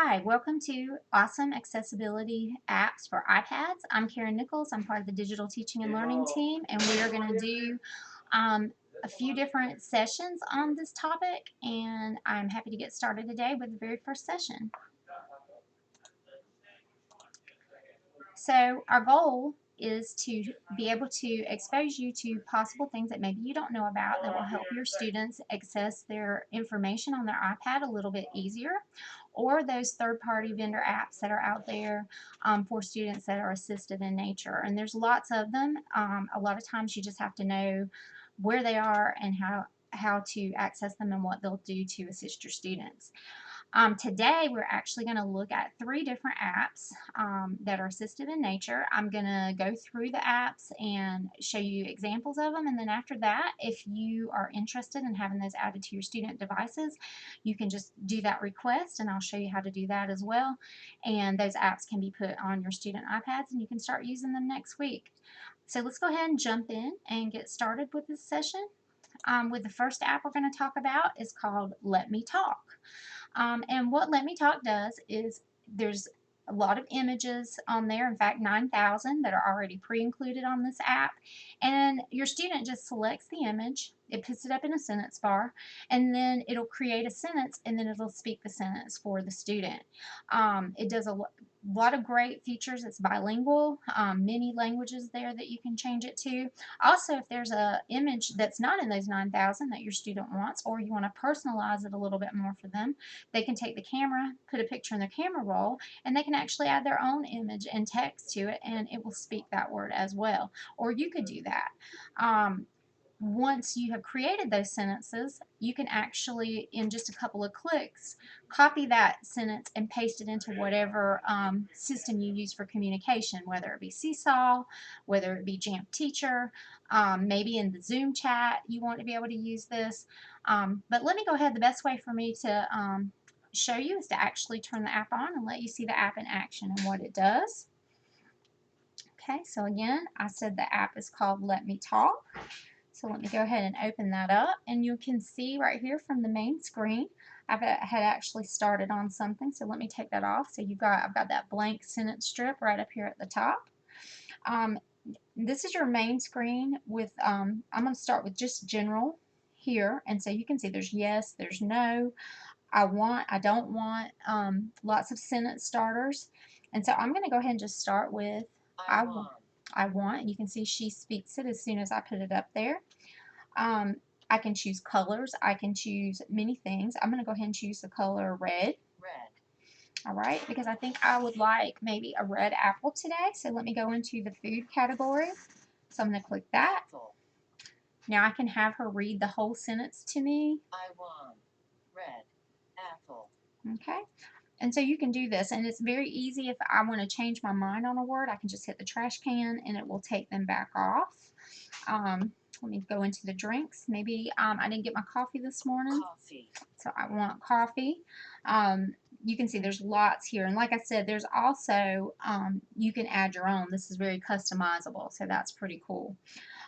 Hi, welcome to Awesome Accessibility Apps for iPads. I'm Karen Nichols. I'm part of the Digital Teaching and Learning team, and we are going to do um, a few different sessions on this topic, and I'm happy to get started today with the very first session. So our goal is to be able to expose you to possible things that maybe you don't know about that will help your students access their information on their iPad a little bit easier, or those third-party vendor apps that are out there for students that are assistive in nature. And there's lots of them. A lot of times you just have to know where they are and how to access them and what they'll do to assist your students. Today, we're actually going to look at three different apps that are assistive in nature. I'm going to go through the apps and show you examples of them. And then after that, if you are interested in having those added to your student devices, you can just do that request, and I'll show you how to do that as well. And those apps can be put on your student iPads, and you can start using them next week. So let's go ahead and jump in and get started with this session. With the first app we're going to talk about is called Let Me Talk. And what Let Me Talk does is there's a lot of images on there, in fact 9,000 that are already pre-included on this app, and your student just selects the image, it puts it up in a sentence bar, and then it'll create a sentence, and then it'll speak the sentence for the student. It does a lot of great features. It's bilingual, many languages there that you can change it to. Also, if there's an image that's not in those 9,000 that your student wants, or you want to personalize it a little bit more for them, they can take the camera, put a picture in their camera roll, and they can actually add their own image and text to it, and it will speak that word as well. Or you could do that. Once you have created those sentences, you can actually, in just a couple of clicks, copy that sentence and paste it into whatever system you use for communication, whether it be Seesaw, whether it be Jamf Teacher, maybe in the Zoom chat you want to be able to use this. But let me go ahead. The best way for me to show you is to actually turn the app on and let you see the app in action and what it does. Okay, so again, I said the app is called Let Me Talk. So let me go ahead and open that up, and you can see right here from the main screen, had actually started on something, so let me take that off. So I've got that blank sentence strip right up here at the top. This is your main screen with, I'm going to start with just general here, and so you can see there's yes, there's no, I want, I don't want, lots of sentence starters. And so I'm going to go ahead and just start with I want. I want. You can see she speaks it as soon as I put it up there. I can choose colors. I can choose many things. I'm going to go ahead and choose the color red. Red. All right, because I think I would like maybe a red apple today. So let me go into the food category. So I'm going to click that. Apple. Now I can have her read the whole sentence to me. I want red apple. Okay. And so you can do this, and it's very easy. If I want to change my mind on a word, I can just hit the trash can and it will take them back off. Let me go into the drinks. Maybe I didn't get my coffee this morning. Coffee. So I want coffee. You can see there's lots here. And like I said, there's also, you can add your own. This is very customizable, so that's pretty cool.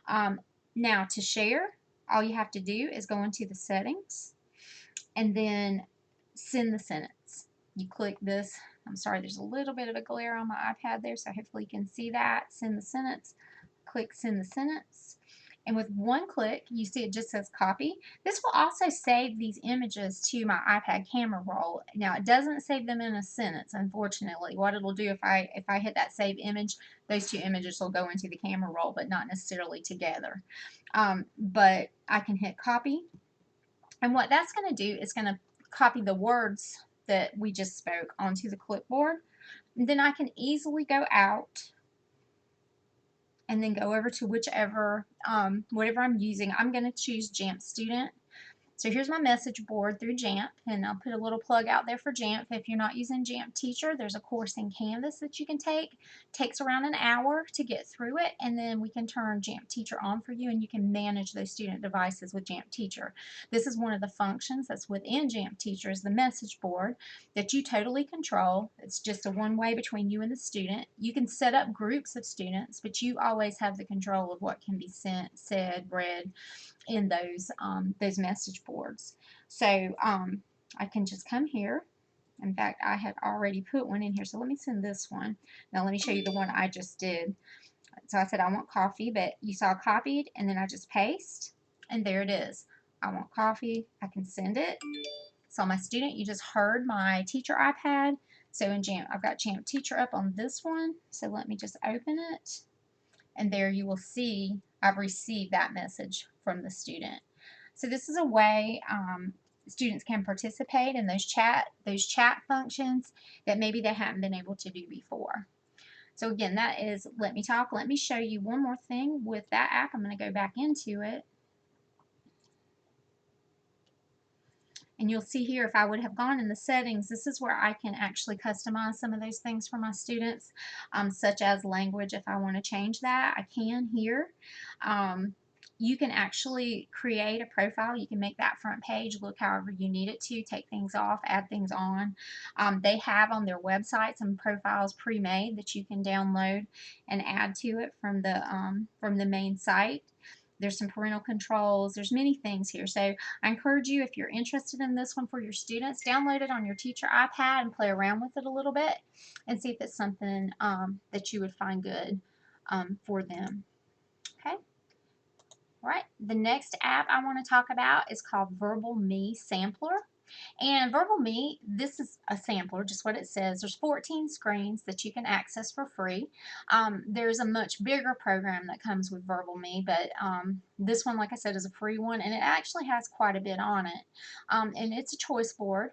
Now to share, all you have to do is go into the settings and then send the sentence. You click this. I'm sorry, there's a little bit of a glare on my iPad there, so hopefully you can see that. Send the sentence. Click send the sentence. And with one click, you see it just says copy. This will also save these images to my iPad camera roll. Now, it doesn't save them in a sentence, unfortunately. What it'll do if I hit that save image, those two images will go into the camera roll, but not necessarily together. But I can hit copy. And what that's going to do is going to copy the words that we just spoke onto the clipboard. And then I can easily go out and then go over to whichever, whatever I'm using. I'm going to choose Jamf Student. So here's my message board through Jamf, and I'll put a little plug out there for Jamf. If you're not using Jamf Teacher, there's a course in Canvas that you can take. It takes around an hour to get through it, and then we can turn Jamf Teacher on for you, and you can manage those student devices with Jamf Teacher. This is one of the functions that's within Jamf Teacher, is the message board that you totally control. It's just a one-way between you and the student. You can set up groups of students, but you always have the control of what can be sent, said, read in those message boards. So I can just come here In fact, I had already put one in here, so let me send this one. Now let me show you the one I just did. So I said I want coffee, but you saw copied, and then I just paste, and there it is. I want coffee. I can send it. So my student, you just heard my teacher iPad. So in Jamf, I've got Jamf Teacher up on this one. So let me just open it, and there you will see I've received that message from the student. So this is a way students can participate in those chat functions that maybe they haven't been able to do before. So again, that is Let Me Talk. Let me show you one more thing with that app. I'm going to go back into it. And you'll see here, if I would have gone in the settings, this is where I can actually customize some of those things for my students, such as language. If I want to change that, I can here. You can actually create a profile. You can make that front page look however you need it to, take things off, add things on. They have on their website some profiles pre-made that you can download and add to it from the main site. There's some parental controls. There's many things here. So I encourage you, if you're interested in this one for your students, download it on your teacher iPad and play around with it a little bit and see if it's something that you would find good for them. Okay. All right. The next app I want to talk about is called VerbalMe Sampler. And VerbalMe, this is a sampler, just what it says. There's 14 screens that you can access for free. There's a much bigger program that comes with VerbalMe, but this one, like I said, is a free one, and it actually has quite a bit on it. And it's a choice board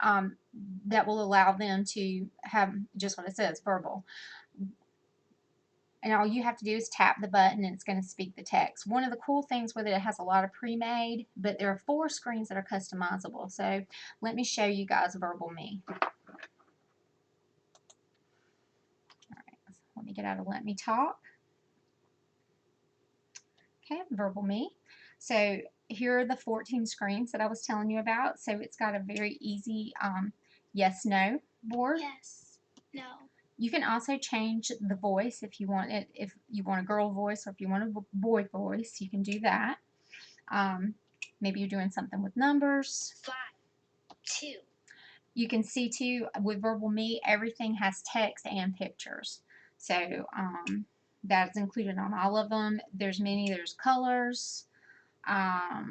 that will allow them to have just what it says, verbal. And all you have to do is tap the button and it's going to speak the text. One of the cool things with it, it has a lot of pre-made, but there are 4 screens that are customizable. So let me show you guys VerbalMe. All right, let me get out of Let Me Talk. Okay, VerbalMe. So here are the 14 screens that I was telling you about. So it's got a very easy yes/no board. Yes, no. You can also change the voice if you want it. If you want a girl voice or if you want a boy voice, you can do that. Maybe you're doing something with numbers. 5, 2. You can see too with VerbalMe, everything has text and pictures. So that is included on all of them. There's many. There's colors. Let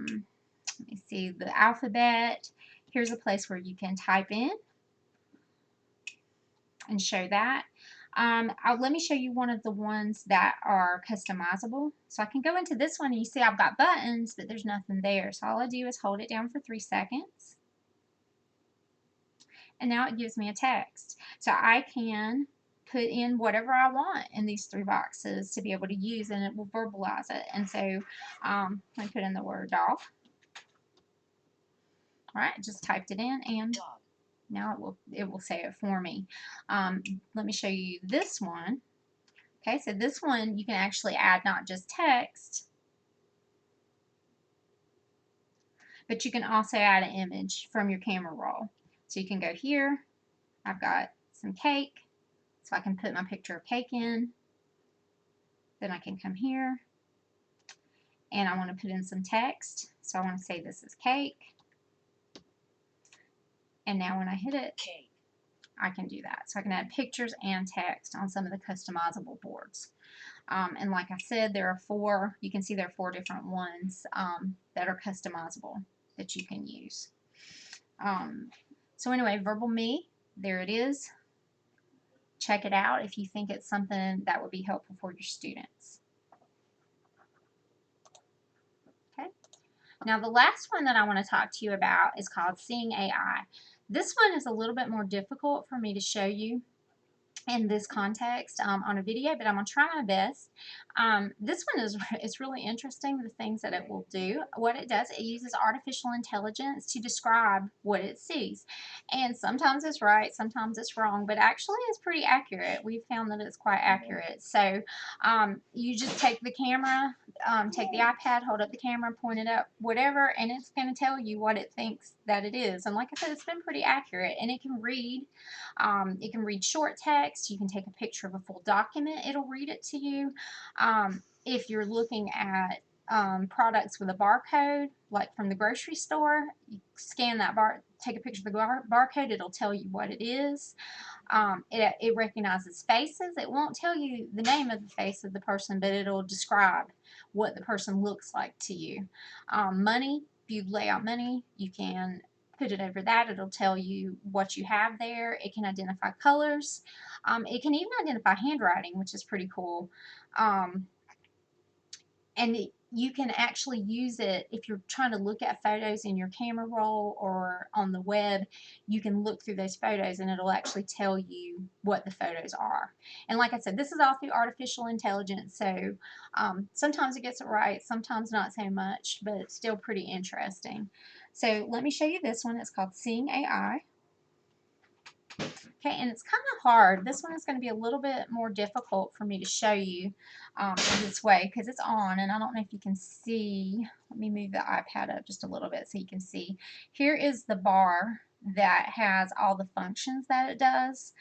me see the alphabet. Here's a place where you can type in and show that. Let me show you one of the ones that are customizable. So I can go into this one and you see I've got buttons, but there's nothing there. So all I do is hold it down for 3 seconds. And now it gives me a text. So I can put in whatever I want in these 3 boxes to be able to use, and it will verbalize it. And so I put in the word dog. All right, just typed it in, and Dog. now it will say it for me. Let me show you this one. Okay, so this one you can actually add not just text, but you can also add an image from your camera roll. So you can go here. I've got some cake, so I can put my picture of cake in. Then I can come here, and I want to put in some text. So I want to say this is cake. And now when I hit it, Cake. I can do that. So I can add pictures and text on some of the customizable boards. And like I said, there are 4, you can see there are 4 different ones that are customizable that you can use. So anyway, VerbalMe, there it is. Check it out if you think it's something that would be helpful for your students. Okay. Now the last one that I want to talk to you about is called SeeingAI. This one is a little bit more difficult for me to show you in this context on a video, but I'm going to try my best. This one is really interesting, the things that it will do. What it does, it uses artificial intelligence to describe what it sees. And sometimes it's right, sometimes it's wrong, but actually it's pretty accurate. We've found that it's quite accurate. So you just take the camera, take the iPad, hold up the camera, point it up, whatever, and it's going to tell you what it thinks that it is. And like I said, it's been pretty accurate, and it can read. It can read short text. You can take a picture of a full document. It'll read it to you. If you're looking at products with a barcode, like from the grocery store. You scan that take a picture of the barcode, it'll tell you what it is. It recognizes faces. It won't tell you the name of the face of the person, but it'll describe what the person looks like to you. Money, if you lay out money, you can put it over that. It'll tell you what you have there. It can identify colors. It can even identify handwriting, which is pretty cool. And you can actually use it if you're trying to look at photos in your camera roll or on the web. You can look through those photos and it'll actually tell you what the photos are. And like I said, this is all through artificial intelligence, so sometimes it gets it right, sometimes not so much, but it's still pretty interesting. So let me show you this one. It's called Seeing AI. Okay, and it's kind of hard. This one is going to be a little bit more difficult for me to show you in this way because it's on, and I don't know if you can see. Let me move the iPad up just a little bit so you can see. Here is the bar that has all the functions that it does.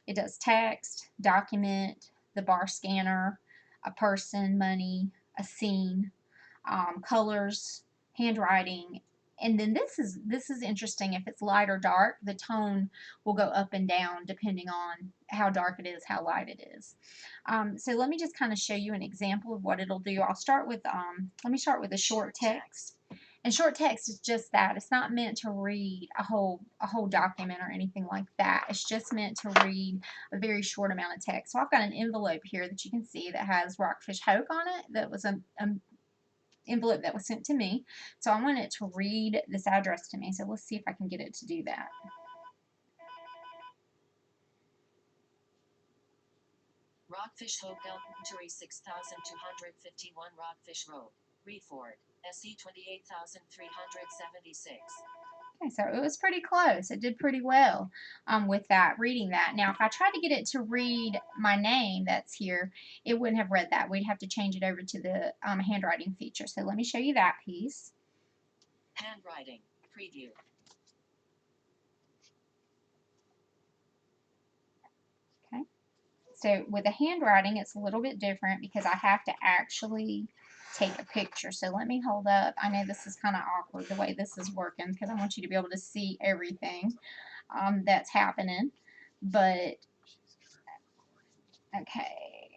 It does text, document, the bar scanner, a person, money, a scene, colors, handwriting, and then this is interesting. If it's light or dark, the tone will go up and down depending on how dark it is, how light it is. So let me just kind of show you an example of what it'll do. I'll start with let me start with a short text. And short text is just that. It's not meant to read a whole document or anything like that. It's just meant to read a very short amount of text. So I've got an envelope here that you can see that has Rockfish Hoke on it. That was a envelope that was sent to me. So I want it to read this address to me. So let's see if I can get it to do that. Rockfish Hope Elementary 6251 Rockfish Road, Reford, SE 28376. Okay, so it was pretty close. It did pretty well with that, reading that. Now, if I tried to get it to read my name that's here, it wouldn't have read that. We'd have to change it over to the handwriting feature. So let me show you that piece. Handwriting, preview. Okay. So with the handwriting, it's a little bit different because I have to actually take a picture. So let me hold up. I know this is kind of awkward the way this is working because I want you to be able to see everything that's happening. But, okay.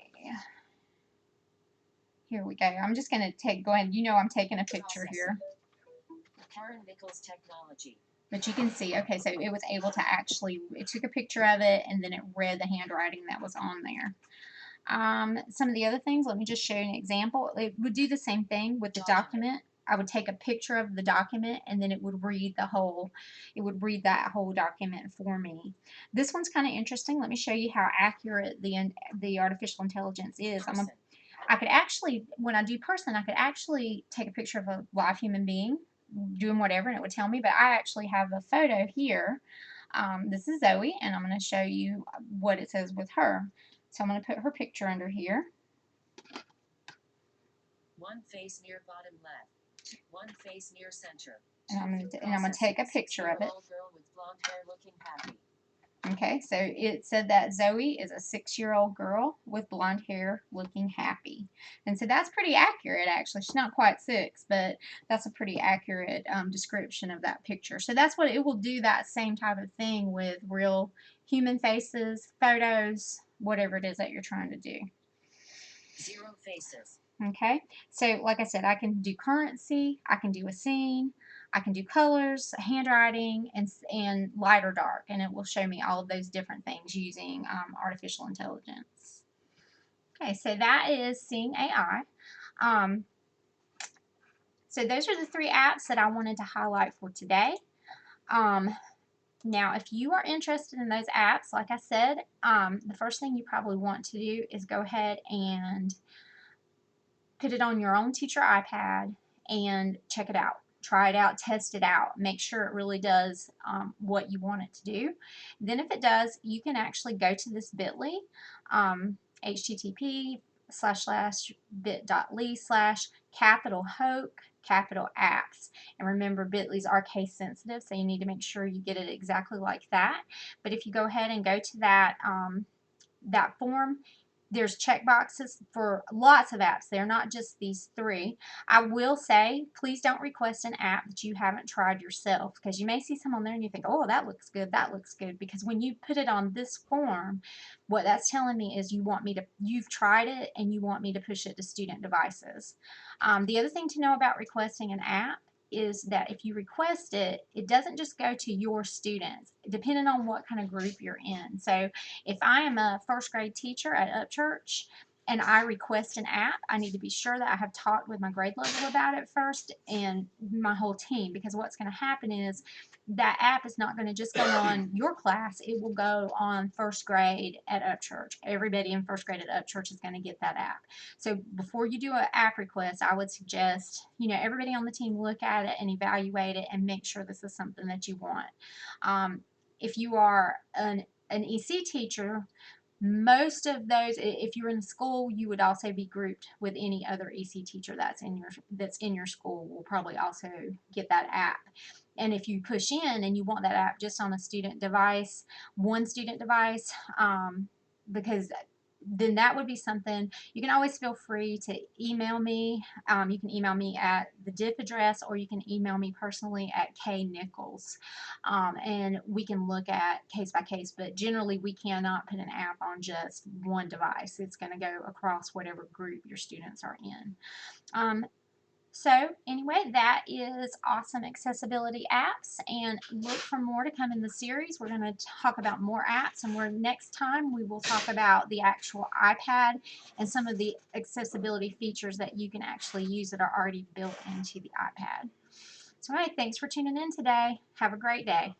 Here we go. I'm just going to go ahead. You know I'm taking a picture here. Karen Nichols Technology. But you can see, okay, so it was able to actually, it took a picture of it and then it read the handwriting that was on there. Some of the other things, let me just show you an example. It would do the same thing with the document. I would take a picture of the document and then it would read that whole document for me. This one's kind of interesting. Let me show you how accurate the artificial intelligence is. I could actually, when I do person, I could actually take a picture of a live human being doing whatever and it would tell me, but I actually have a photo here. This is Zoe, and I'm going to show you what it says with her. So I'm going to put her picture under here. One face near bottom left. One face near center. And I'm going to take a picture of it. Girl with blonde hair looking happy. Okay, so it said that Zoe is a 6-year-old girl with blonde hair looking happy. And so that's pretty accurate, actually. She's not quite 6, but that's a pretty accurate description of that picture. So that's what it will do, that same type of thing with real human faces, photos, whatever it is that you're trying to do. 0 faces. Okay, so like I said, I can do currency, I can do a scene, I can do colors, handwriting, and light or dark, and it will show me all of those different things using artificial intelligence. Okay, so that is Seeing AI. So those are the 3 apps that I wanted to highlight for today. Now, if you are interested in those apps, like I said, the first thing you probably want to do is go ahead and put it on your own teacher iPad and check it out. Try it out, test it out, make sure it really does what you want it to do. Then if it does, you can actually go to this bit.ly, http://bit.ly/capital Hoke capital apps. And remember, bit.ly's are case sensitive, so you need to make sure you get it exactly like that. But if you go ahead and go to that, that form, there's check boxes for lots of apps. They're not just these three. I will say, please don't request an app that you haven't tried yourself, because you may see some on there and you think, oh, that looks good, that looks good. Because when you put it on this form, what that's telling me is you've tried it and you want me to push it to student devices. The other thing to know about requesting an app is that if you request it, it doesn't just go to your students, depending on what kind of group you're in. So if I am a first grade teacher at Upchurch and I request an app, I need to be sure that I have talked with my grade level about it first and my whole team, because what's going to happen is that app is not going to just go on your class, it will go on first grade at Upchurch. Everybody in first grade at Upchurch is going to get that app. So before you do an app request, I would suggest, everybody on the team look at it and evaluate it and make sure this is something that you want. If you are an EC teacher, most of those, if you're in school, you would also be grouped with any other EC teacher that's in your school, will probably also get that app. And if you push in and you want that app just on a student device, one student device, because then that would be something you can always feel free to email me. You can email me at the DIP address, or you can email me personally at knichols, and we can look at case by case. But generally, we cannot put an app on just one device. It's going to go across whatever group your students are in. So anyway, that is awesome accessibility apps, and look for more to come in the series. We're going to talk about more apps, and next time we will talk about the actual iPad and some of the accessibility features that you can actually use that are already built into the iPad. So anyway, thanks for tuning in today. Have a great day.